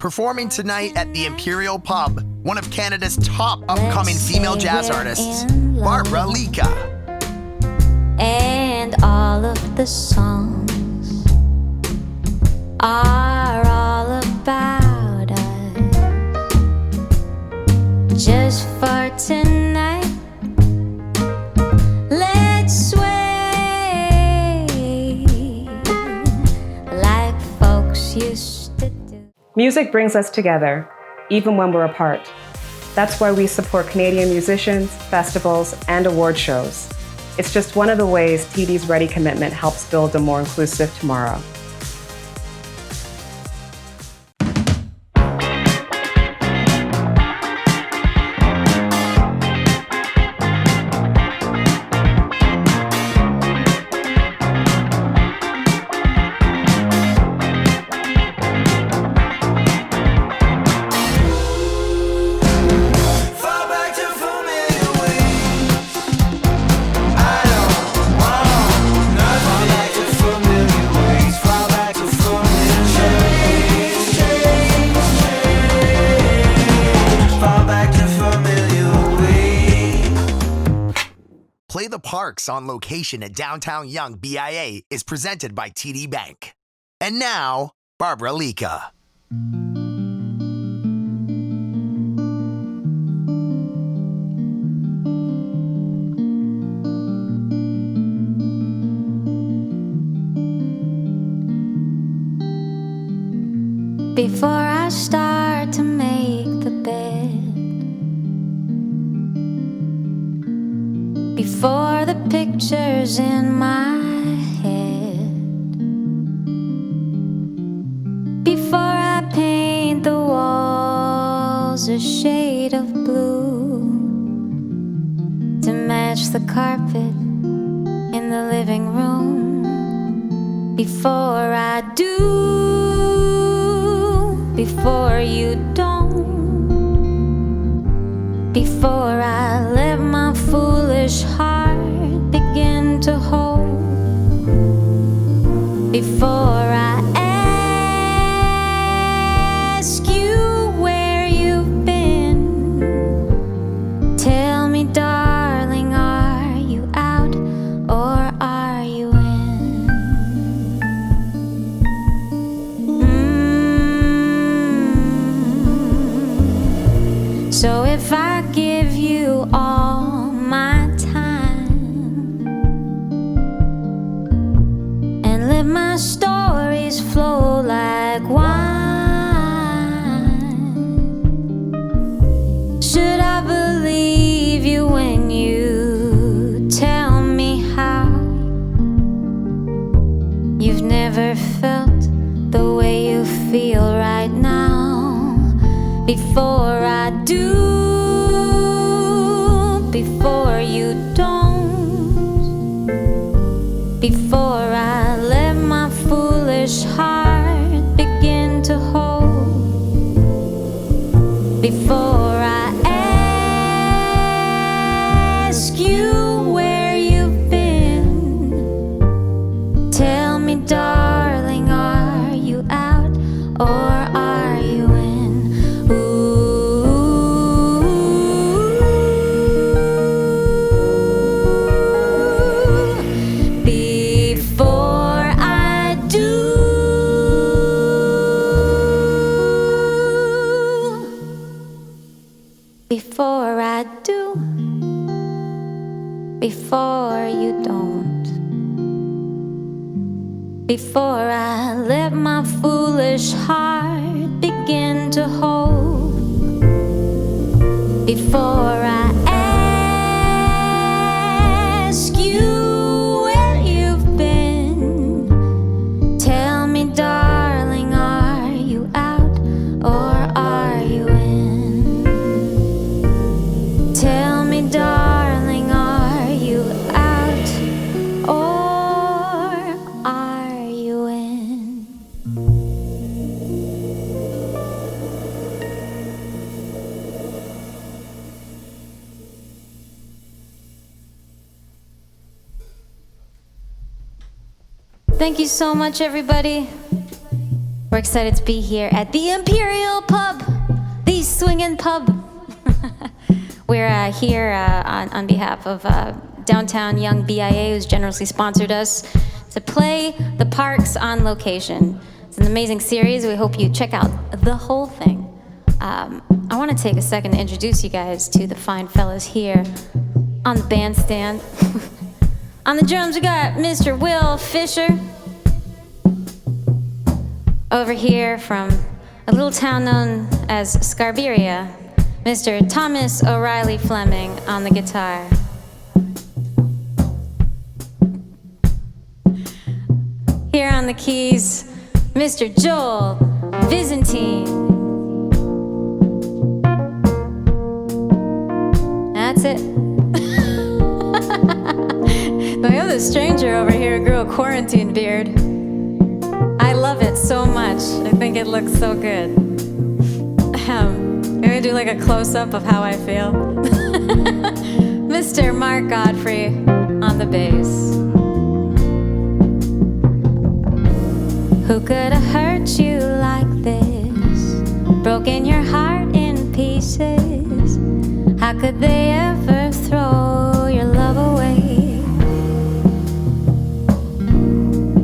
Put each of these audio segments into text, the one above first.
performing tonight at the Imperial Pub, one of Canada's top upcoming female jazz artists, Barbra Lica. And all of the songs are all about us. Just for tonight, let's sway like folks used to do. Music brings us together, even when we're apart. That's why we support Canadian musicians, festivals, and award shows. It's just one of the ways TD's Ready commitment helps build a more inclusive tomorrow. Play the Parks on location at Downtown Yonge BIA is presented by TD Bank. And now, Barbra Lica. Before I start to make the bed, before the pictures in my head, before I paint the walls a shade of blue to match the carpet in the living room, before I do, before you don't, before I let my foolish heart begin to hold, before I ask you where you've been, tell me, darling, are you out or are you in? So if I give you all my time and let my stories flow like wine, should I believe you when you tell me how you've never felt the way you feel right now? Before I do, before you don't, before I let my foolish heart begin to hold, before I ask you where you've been, tell me, darling, are you out or are you in? Before I do, before you don't, before I let my foolish heart begin to hold, before I ask you where you've been, tell me, darling, are you out or are you in? Tell me, darling, are you out or are you in? Thank you so much, everybody. We're excited to be here at the Imperial Pub, the swingin' pub. We're here on behalf of Downtown Young BIA, who's generously sponsored us to play the parks on location. It's an amazing series. We hope you check out the whole thing. I want to take a second to introduce you guys to the fine fellas here on the bandstand. On the drums, we got Mr. Will Fisher. Over here from a little town known as Scarberia, Mr. Thomas O'Reilly Fleming on the guitar. Here on the keys, Mr. Joel Byzantine. That's it. We have this stranger over here who grew a quarantine beard. I love it so much. I think it looks so good. I'm gonna do like a close-up of how I feel. Mr. Mark Godfrey on the bass. Who could have hurt you like this? Broken your heart in pieces? How could they ever throw your love away?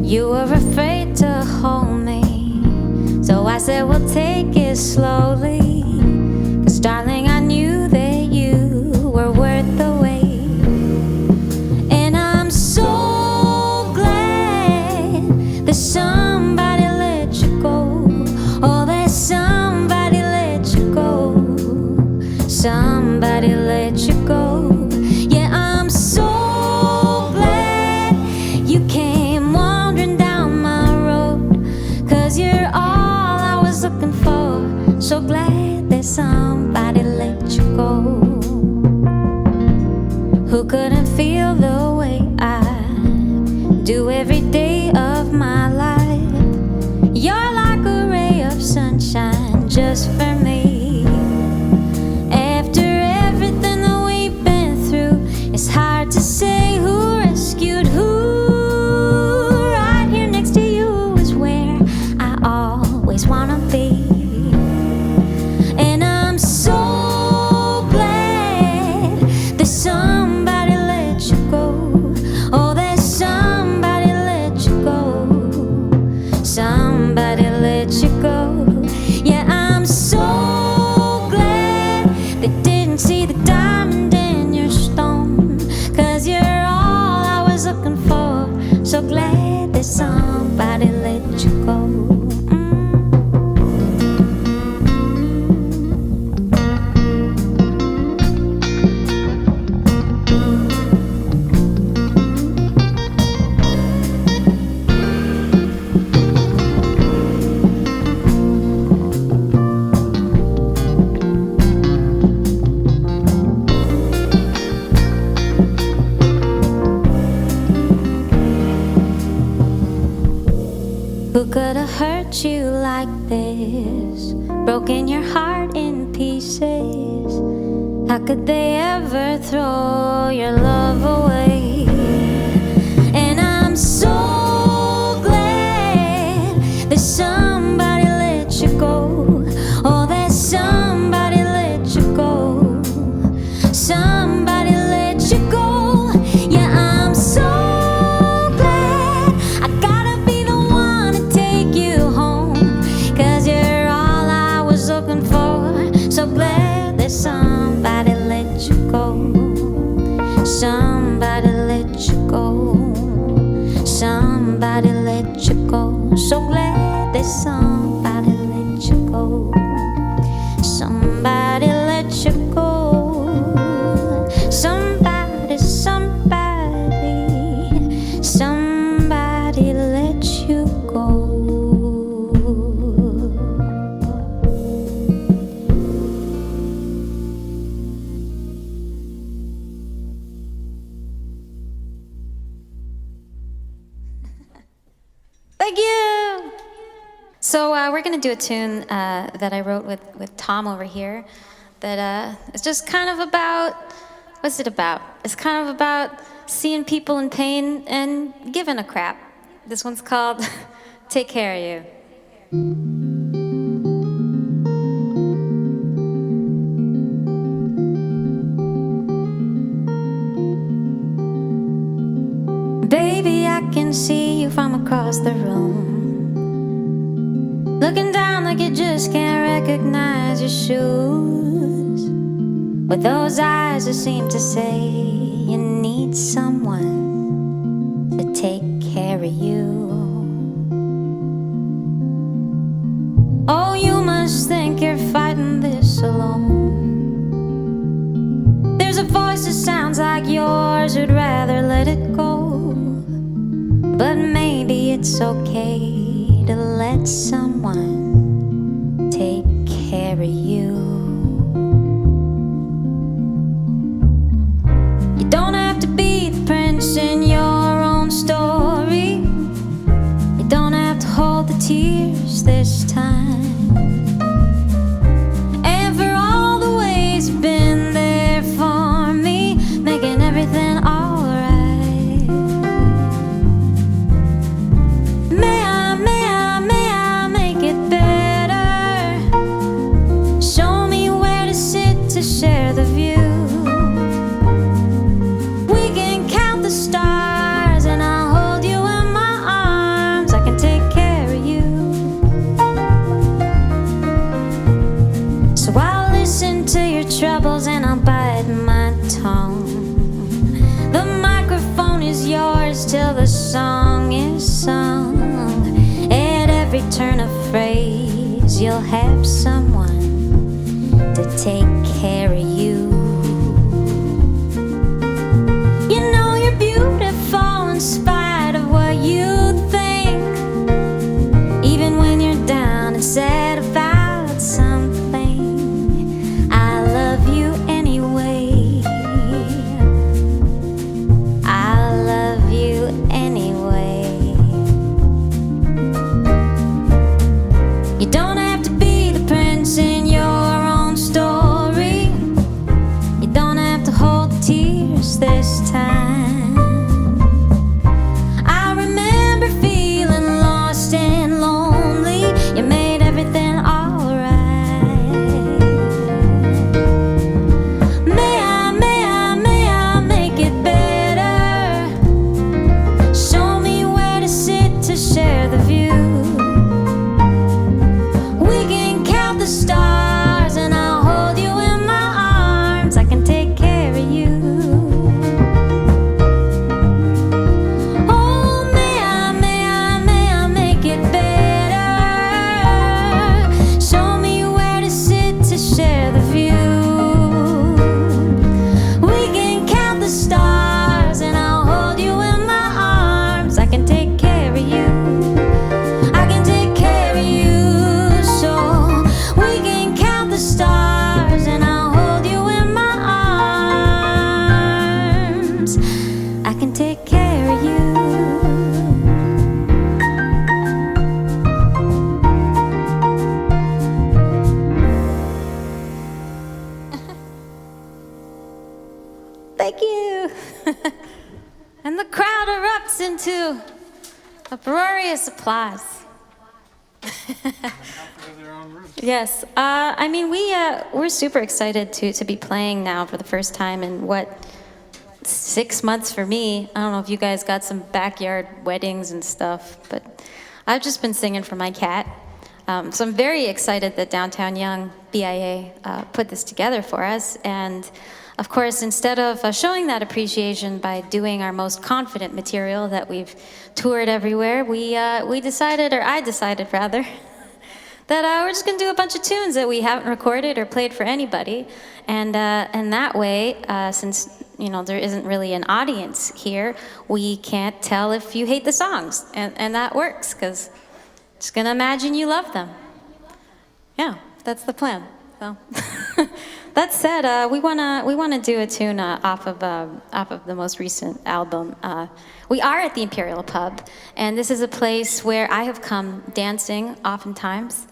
You were afraid to hold me, so I said we'll take it slowly. 'Cause darling, I knew that you were worth the wait. And I'm so glad that somebody let you go. Oh, that somebody let you go. Somebody let you go. Yeah, I'm so glad you came wandering down my road. 'Cause you're all I was looking for. So glad that somebody let you go. Who couldn't feel the way I do every day of my life? You're like a ray of sunshine just for me. After everything that we've been through, it's hard to say who rescued who. Right here next to you is where I always wanna be. And I'm so glad that somebody let you go. Oh, that somebody let you go. Somebody let you go. Yeah, I'm so glad they didn't see the diamond in your stone. 'Cause you're all I was looking for. So glad that somebody let you go. Who could have hurt you like this? Broken your heart in pieces? How could they ever throw your love away? And I'm so glad that somebody let you go. Oh, that somebody let you go. Somebody let you go. Yeah, I'm so so glad that somebody let you go. Somebody let you go. Somebody let you go. So glad that somebody let you go. Somebody let you go. Somebody, somebody, somebody let you go. Thank you. So we're gonna do a tune that I wrote with Tom over here. That is just kind of about, what's it about? It's kind of about seeing people in pain and giving a crap. This one's called "Take Care of You." Baby, I can see you from across the room, looking down like you just can't recognize your shoes, with those eyes that seem to say you need someone to take care of you. Oh, you must think you're fighting this alone. There's a voice that sounds like yours who'd rather let it go. But maybe it's okay to let someone take care of you. You don't have to be the prince in your own story. You don't have to hold the tears this time. And for all the ways you've been there for me, making everything alright. May I make it better? Show me where to sit to share the view. We can count the stars and I'll hold you in my arms. I can take care of you. So I'll listen to your troubles and I'll bite my tongue. The microphone is yours till the song is sung. At every turn of phrase, you'll have someone to take care of you. You know you're beautiful in spite of what you think, even when you're down and sad about something. I love you anyway. I love you anyway. You don't have to be the prince in your own story. You don't have to hold the tears this time. I remember feeling lost and lonely. You made everything alright. May I make it better? Show me where to sit to share the view. We can count the stars and I'll hold you in my arms. I can take care of you. Oh, may I make it better? Show me where to sit to share the view. We can count the stars and I'll hold you in my arms. I can take care of you. I can take care of you. So we can count the stars and I'll hold you in my arms. I can take care of you. Thank you. And the crowd erupts into uproarious applause. Yes, I mean we're super excited to be playing now for the first time in 6 months for me. I don't know if you guys got some backyard weddings and stuff, but I've just been singing for my cat. So I'm very excited that Downtown Young BIA put this together for us. And of course, instead of showing that appreciation by doing our most confident material that we've toured everywhere, I decided rather, that we're just gonna do a bunch of tunes that we haven't recorded or played for anybody. And that way, since there isn't really an audience here, we can't tell if you hate the songs. And that works, because just gonna imagine you love them. Yeah, that's the plan. So that said, we wanna do a tune off of the most recent album. We are at the Imperial Pub, and this is a place where I have come dancing oftentimes.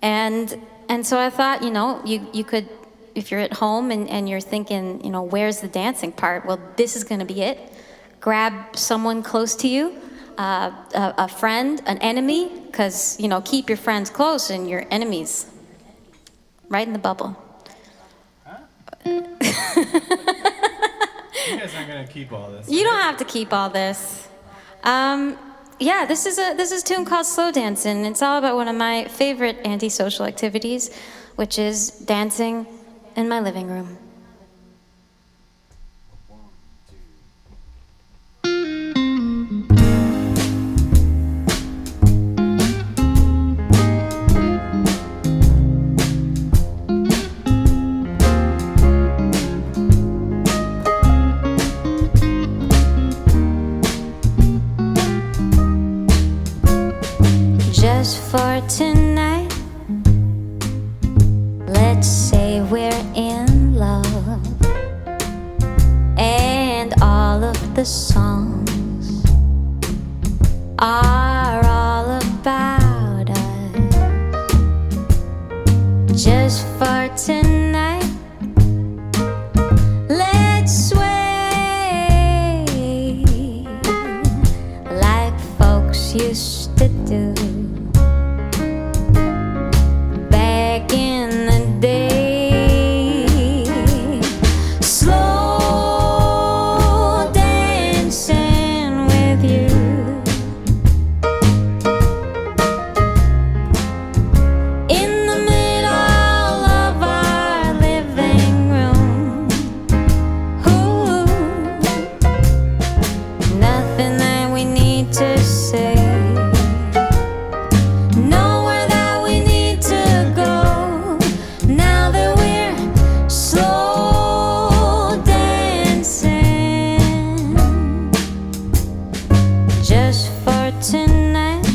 And so I thought, you could, if you're at home and you're thinking, where's the dancing part? Well, this is gonna be it. Grab someone close to you, a friend, an enemy, because, you know, keep your friends close and your enemies right in the bubble. Huh? You guys aren't gonna keep all this. You don't have to keep all this. Yeah, this is a tune called Slow Dancing. It's all about one of my favorite antisocial activities, which is dancing in my living room. Just for tonight, let's say we're in love, and all of the songs are all about us. Just for tonight, let's sway like folks used to do. Back in the day, slow dancing with you. In the middle of our living room. Ooh, nothing that we need to say. Nowhere that we need to go. Now that we're slow dancing. Just for tonight,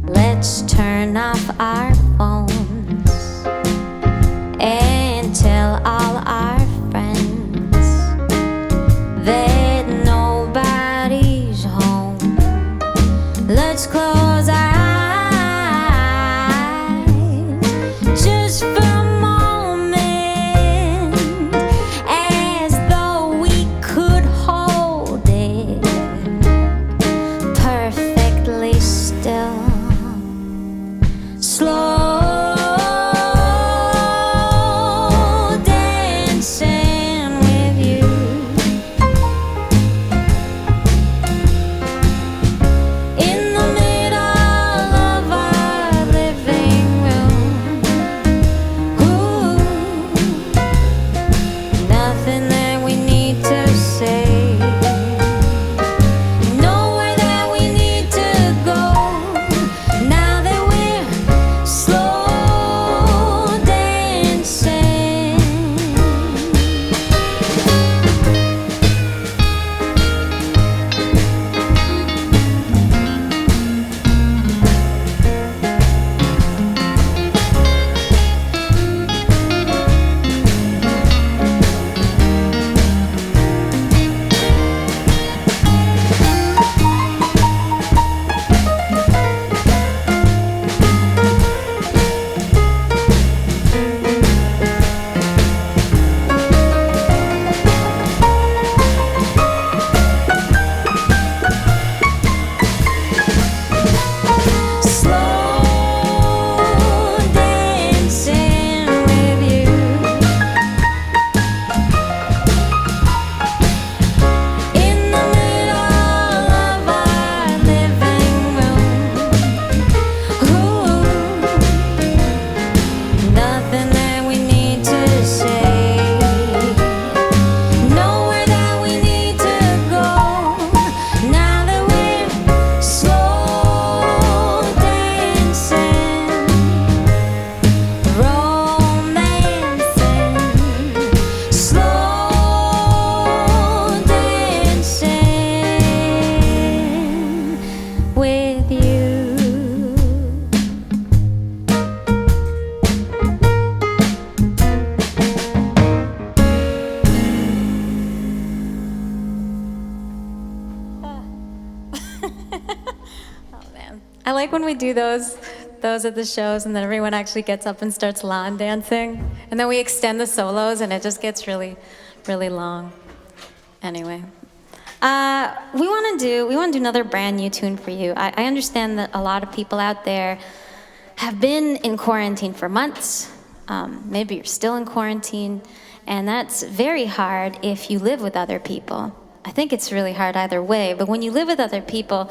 let's turn off our phones and tell all our friends that nobody's home. Let's close our eyes just for a moment, as though we could hold it perfectly still. Slow dancing with you. In the middle of our living room. Ooh, nothing that we need to say. Nowhere that we need to go. Now that we're slow dancing. Slow dancing with you. In the middle of our living room. Ooh, nothing that we need to say. Nowhere that we need to go. Now that we're slow dancing, romancing, slow dancing with you. Oh man, I like when we do those at the shows, and then everyone actually gets up and starts lawn dancing, and then we extend the solos, and it just gets really, really long. Anyway, We want to do another brand new tune for you. I understand that a lot of people out there have been in quarantine for months. Maybe you're still in quarantine, and that's very hard if you live with other people. I think it's really hard either way, but when you live with other people,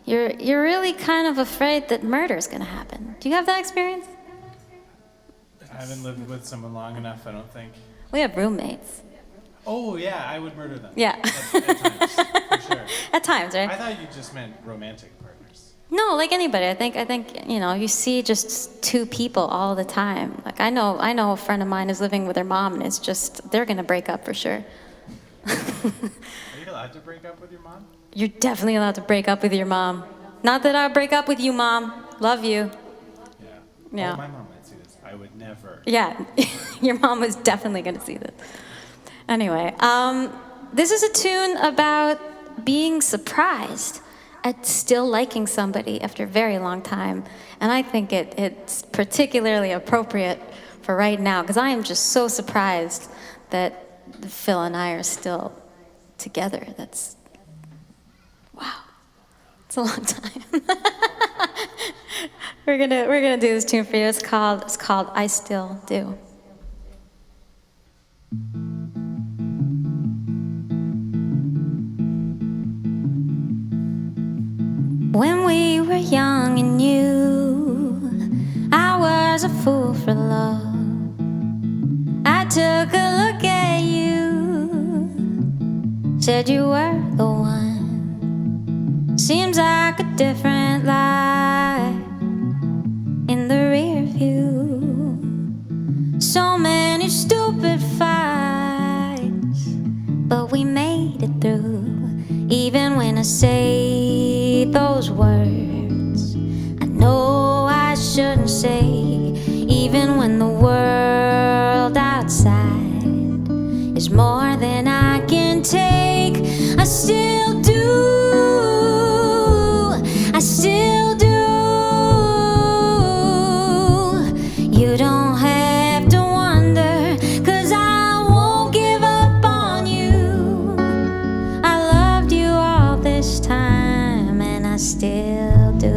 you're really kind of afraid that murder is going to happen. Do you have that experience? I haven't lived with someone long enough, I don't think. We have roommates. Oh, yeah, I would murder them. Yeah. At times, for sure. At times, right? I thought you just meant romantic partners. No, like anybody. I think you see just two people all the time. Like I know a friend of mine is living with her mom, and it's just they're gonna break up for sure. Are you allowed to break up with your mom? You're definitely allowed to break up with your mom. Not that I'll break up with you, Mom. Love you. Yeah. Yeah. Oh, my mom might see this. I would never. Yeah, your mom was definitely gonna see this. Anyway, this is a tune about being surprised at still liking somebody after a very long time. And I think it's particularly appropriate for right now, because I am just so surprised that Phil and I are still together. That's, wow, it's a long time. We're gonna do this tune for you. It's called I Still Do. When we were young and new, I was a fool for love. I took a look at you, said you were the one. Seems like a different life in the rear view. So many stupid fights, but we made it through. Even when I say those words I know I shouldn't say, even when the world outside is more than I can take, I still do, I still do. You don't have to wonder, 'cause I won't give up on you. I loved you all this time, and I still do.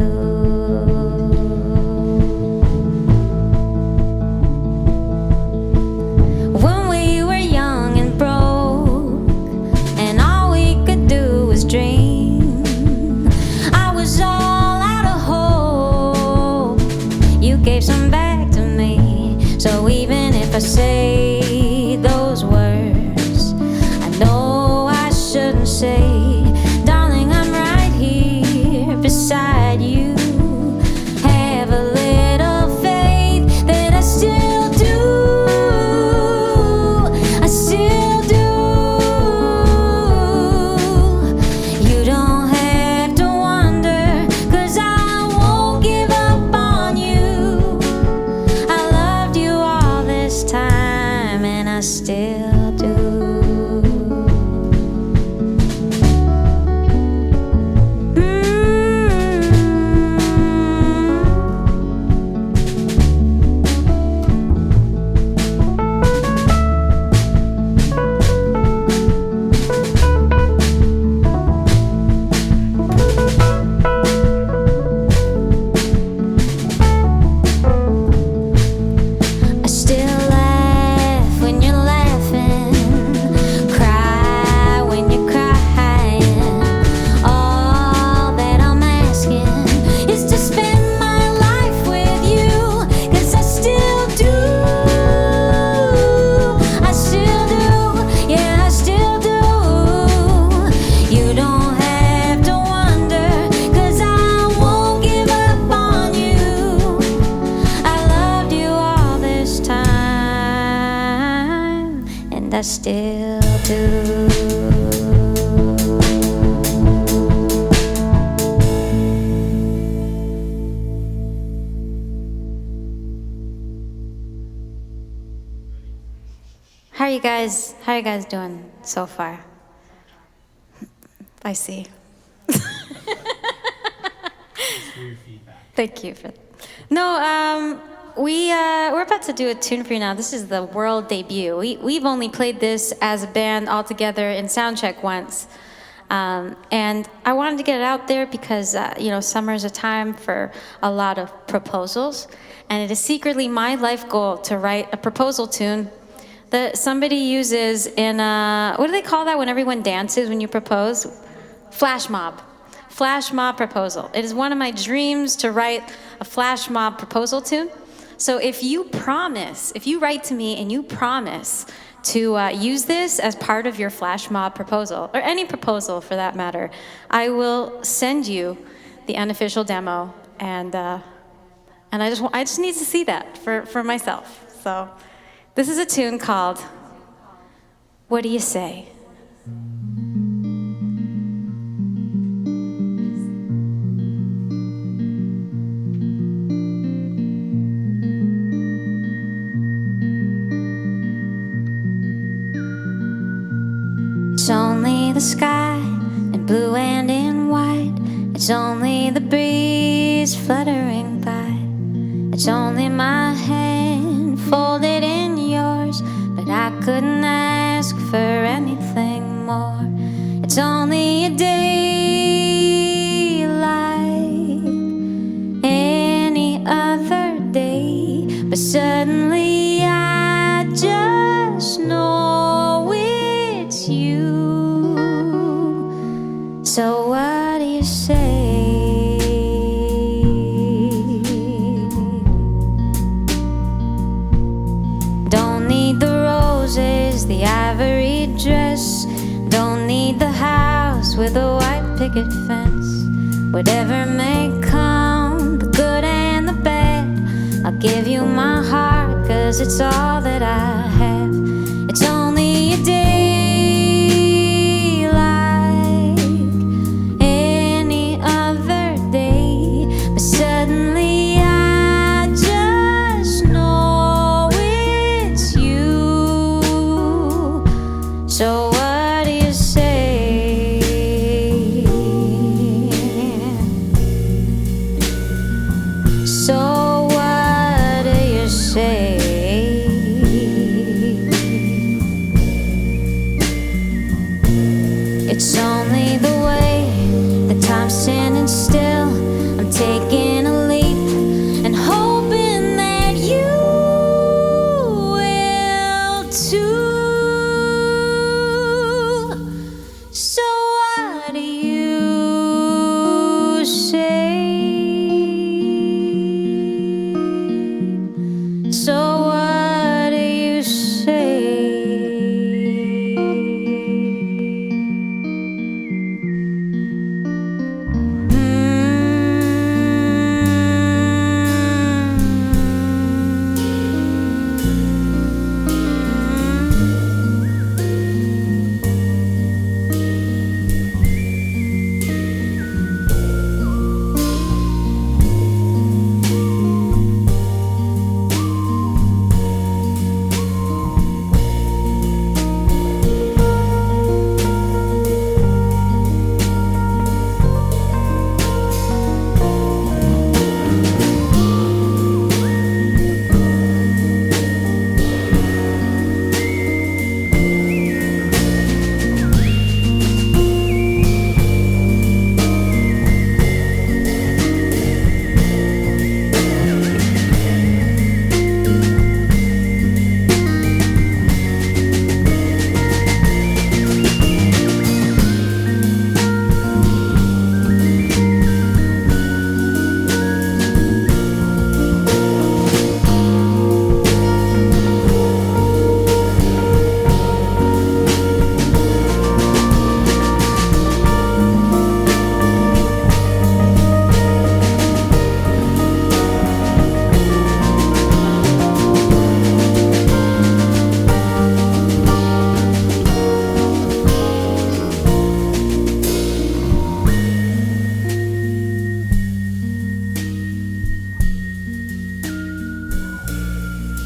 When we were young and broke, and all we could do was dream, I was all out of hope. You gave some back to me, so even if I say those words I know I shouldn't say, darling, I'm right here beside you. Have a little faith that I still do, I still do. You don't have to wonder, 'cause I won't give up on you. I loved you all this time, and I still do. I still laugh when you're laughing, cry when you're crying. All that I'm asking is to spend my life with you, 'cause I still do, I still do, yeah, I still do. You don't have to wonder, 'cause I won't give up on you. I loved you all this time, and I still do. How are you guys doing so far? I see. Thanks for your feedback. Thank you for. No, we're about to do a tune for you now. This is the world debut. We've only played this as a band all together in soundcheck once. And I wanted to get it out there because, summer's a time for a lot of proposals. And it is secretly my life goal to write a proposal tune that somebody uses in what do they call that when everyone dances when you propose? Flash mob. Flash mob proposal. It is one of my dreams to write a flash mob proposal tune. So if you write to me and you promise to use this as part of your flash mob proposal, or any proposal for that matter, I will send you the unofficial demo, and I just need to see that for myself. So this is a tune called "What Do You Say?" It's only the sky in blue and in white. It's only the breeze fluttering by. It's only my hand folded in yours, but I couldn't ask for anything more. It's only a day like any other day, but suddenly I just know it's you. So what do you say? Don't need the roses, the ivory dress. Don't need the house with a white picket fence. Whatever may come, the good and the bad, I'll give you my heart, 'cause it's all that I have. It's only a day suddenly I just know it's you. So what do you say? So what do you say? It's only the way that time's standing still. I'm taking a leap and hoping that you will too. So what do you say? So what do you say?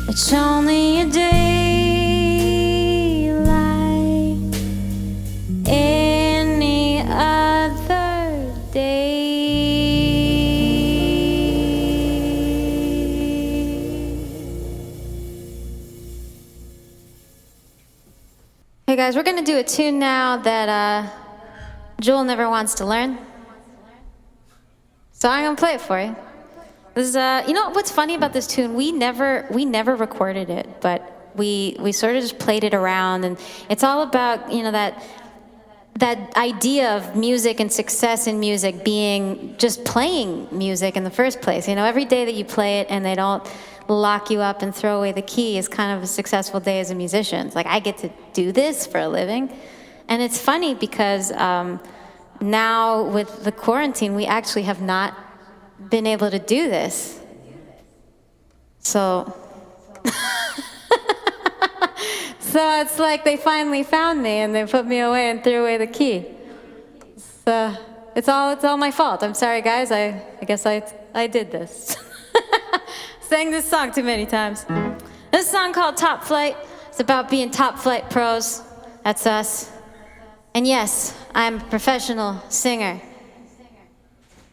It's only a day like any other day. Hey guys, we're gonna do a tune now that Joel never wants to learn. So I'm gonna play it for you. This is, you know what's funny about this tune? We never recorded it, but we sort of just played it around, and it's all about, you know, that idea of music and success in music being just playing music in the first place. You know, every day that you play it and they don't lock you up and throw away the key is kind of a successful day as a musician. It's like, I get to do this for a living. And it's funny because now with the quarantine, we actually have not been able to do this. So so it's like they finally found me and they put me away and threw away the key. So it's all my fault. I'm sorry, guys. I guess I did this. Sang this song too many times. This song called Top Flight. It's about being top flight pros. That's us. And yes, I'm a professional singer.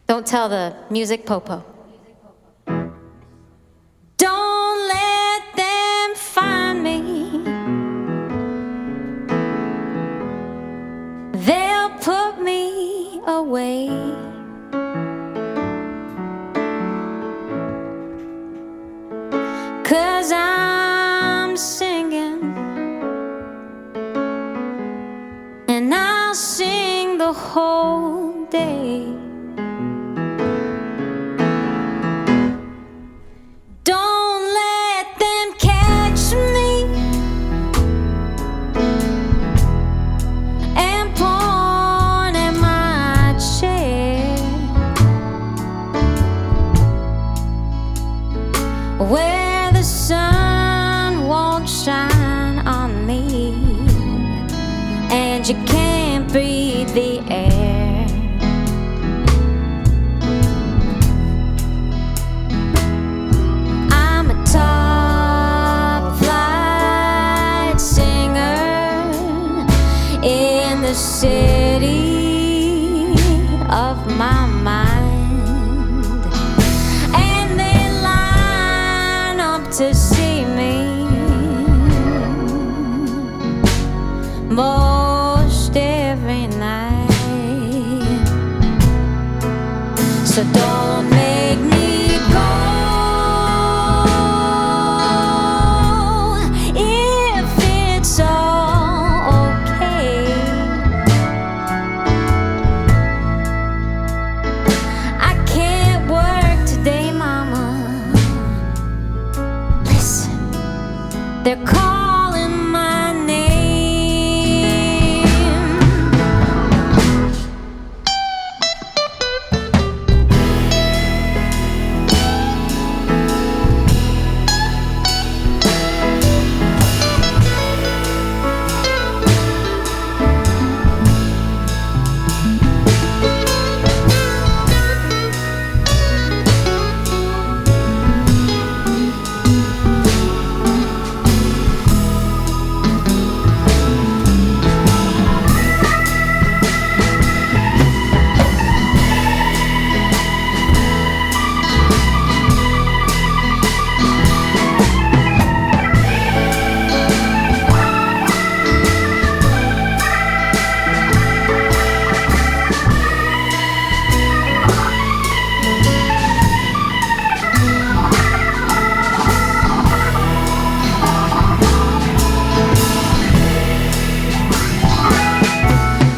Don't tell the music popo. Don't let them find me. They'll put me away. Cause I'm singing, and I'll sing the whole day. Don't let them catch me and point at my chair, where the sun won't shine on me and you can't breathe the air. I'm a top flight singer in the city of my mind, and they line up to see me most every night. So don't make me go if it's all okay. I can't work today, mama. Listen, they're calling my name.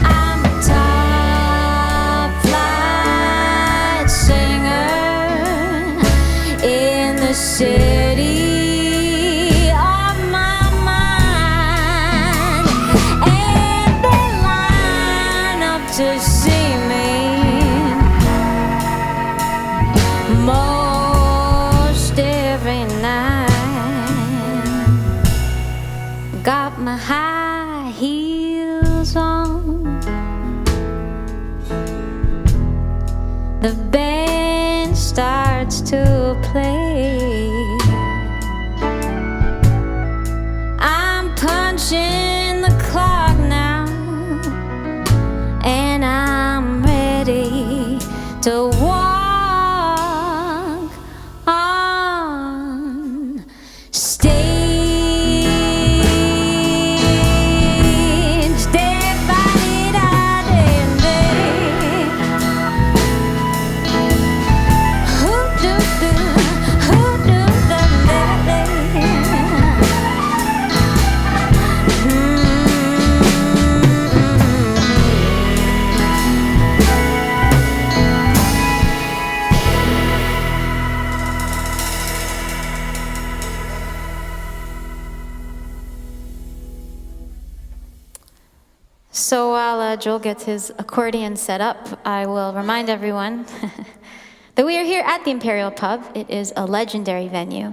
I'm a top flight singer in the city of my mind, and they line up to see me most every night. Got my high heels on, the band starts to play. I'm punching the clock now, and I'm ready to walk on stage. So while Joel gets his accordion set up, I will remind everyone that we are here at the Imperial Pub. It is a legendary venue.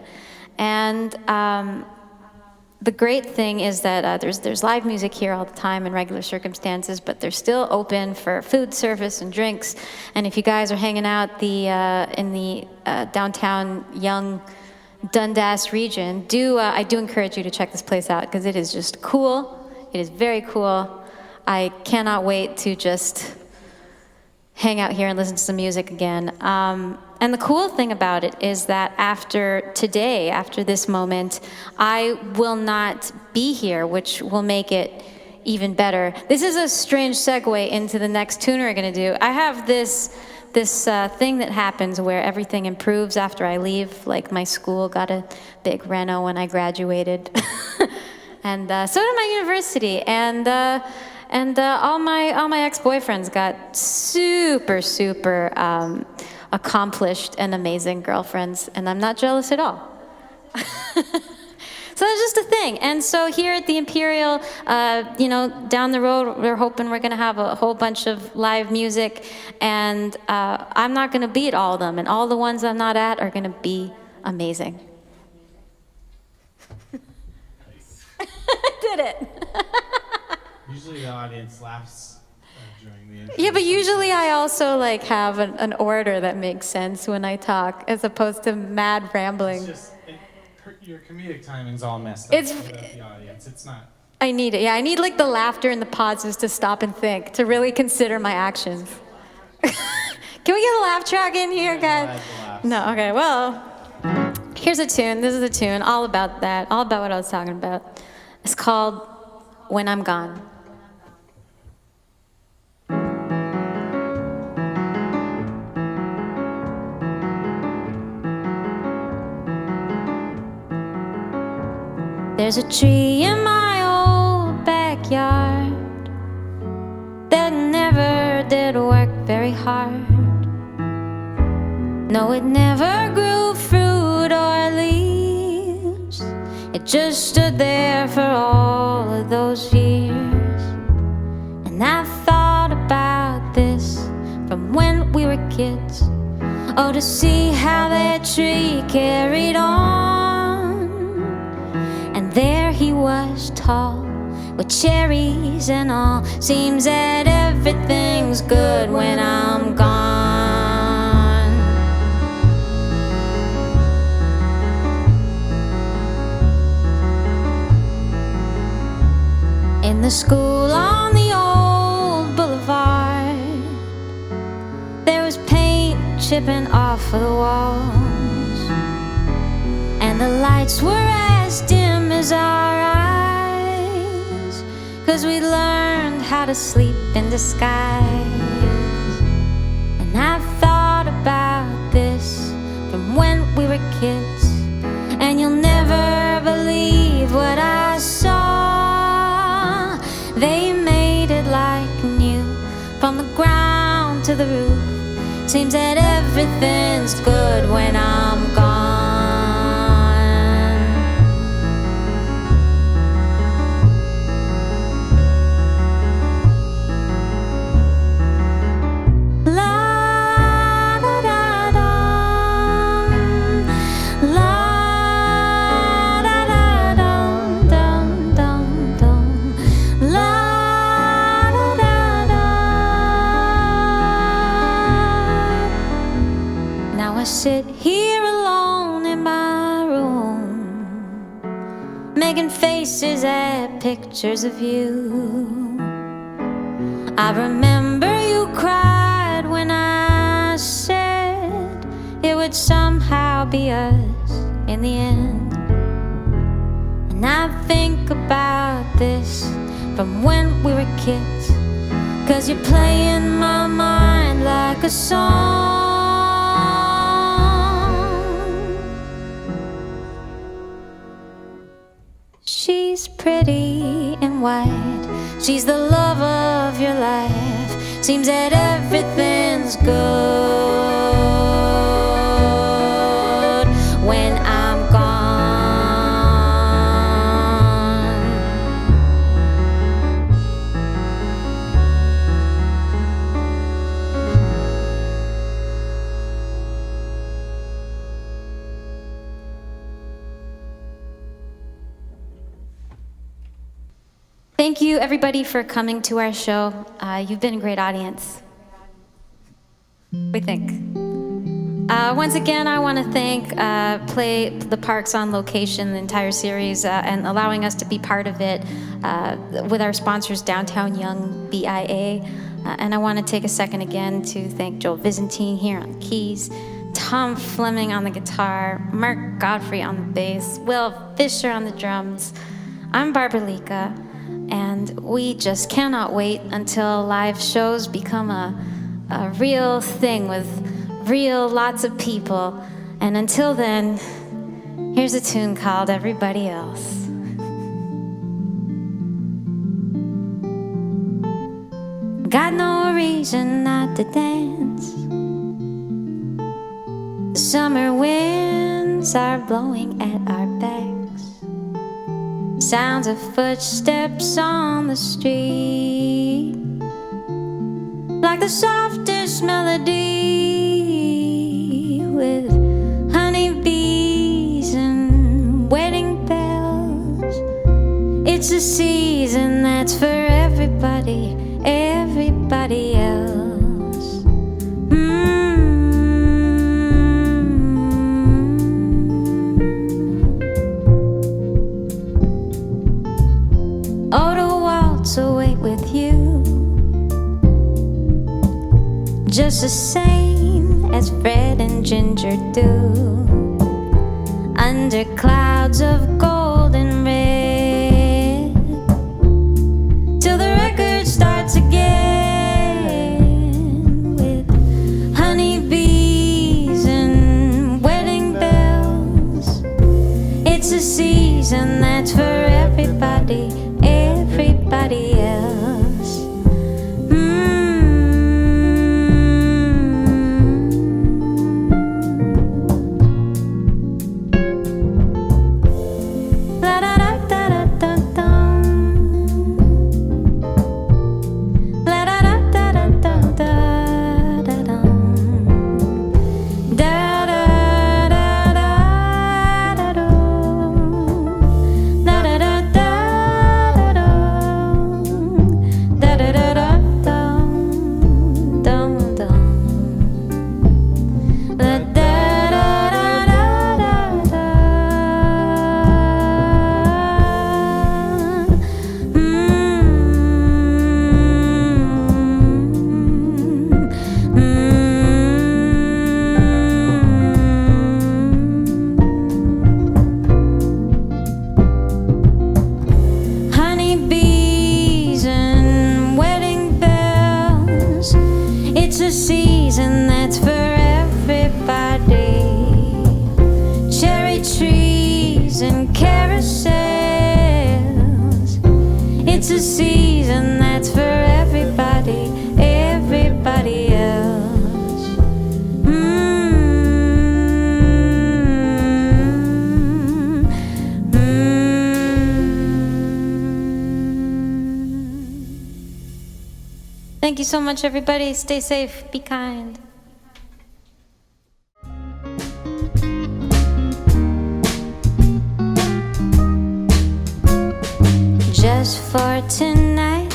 And the great thing is that there's live music here all the time in regular circumstances, but they're still open for food service and drinks. And if you guys are hanging out in the downtown young Dundas region, I do encourage you to check this place out because it is just cool. It is very cool. I cannot wait to just hang out here and listen to some music again. And the cool thing about it is that after today, after this moment, I will not be here, which will make it even better. This is a strange segue into the next tune we're gonna do. I have this thing that happens where everything improves after I leave. Like my school got a big reno when I graduated. And so did my university. And all my ex-boyfriends got super accomplished and amazing girlfriends, and I'm not jealous at all. So that's just a thing. And so here at the Imperial, down the road, we're hoping we're gonna have a whole bunch of live music, and I'm not gonna be at all of them, and all the ones I'm not at are gonna be amazing. I did it. Usually the audience laughs during the intro. Yeah, but usually I also have an order that makes sense when I talk, as opposed to mad rambling. Your comedic timing's all messed up without the audience. It's not. I need it. Yeah, I need the laughter and the pauses to stop and think, to really consider my actions. Can we get a laugh track in here, guys? No, okay, well, here's a tune. This is a tune all about that, all about what I was talking about. It's called When I'm Gone. There's a tree in my old backyard that never did work very hard. No, it never grew fruit or leaves. It just stood there for all of those years. And I thought about this from when we were kids. Oh, to see how that tree carried on. And there he was, tall, with cherries and all. Seems that everything's good when I'm gone. In the school on the old boulevard, there was paint chipping off of the walls, and the lights were as dim as our eyes, 'cause we learned how to sleep in disguise. And I thought about this from when we were kids, and you'll never believe what I saw. They made it like new, from the ground to the roof. Seems that everything's good when I'm gone. I sit here alone in my room, making faces at pictures of you. I remember you cried when I said it would somehow be us in the end. And I think about this from when we were kids, 'cause you play in my mind like a song. She's pretty and white, she's the love of your life. Seems that everything's good when I'm gone. Thank you, everybody, for coming to our show. You've been a great audience, we think. Once again, I want to thank Play the Parks on Location, the entire series, and allowing us to be part of it with our sponsors, Downtown Young BIA. And I want to take a second again to thank Joel Byzantine here on the keys, Tom Fleming on the guitar, Mark Godfrey on the bass, Will Fisher on the drums. I'm Barbra Lica, and we just cannot wait until live shows become a real thing with real lots of people. And until then, here's a tune called Everybody Else. Got no reason not to dance. The summer winds are blowing at our backs. Sounds of footsteps on the street, like the softest melody, with honeybees and wedding bells. It's a season that's for everybody, everybody else. Oh, to waltz away with you, just the same as Fred and Ginger do, under clouds of gold and red, till the record starts again, with honeybees and wedding bells. It's a season that's for everybody, everybody else. Season that's for everybody. Cherry trees and carousels. It's a season that's for everybody, everybody else. Thank you so much, everybody. Stay safe, be kind. Just for tonight,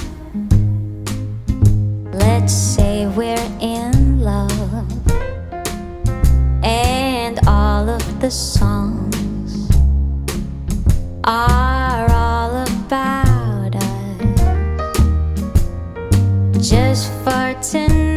let's say we're in love, and all of the songs are all about us. Just for tonight,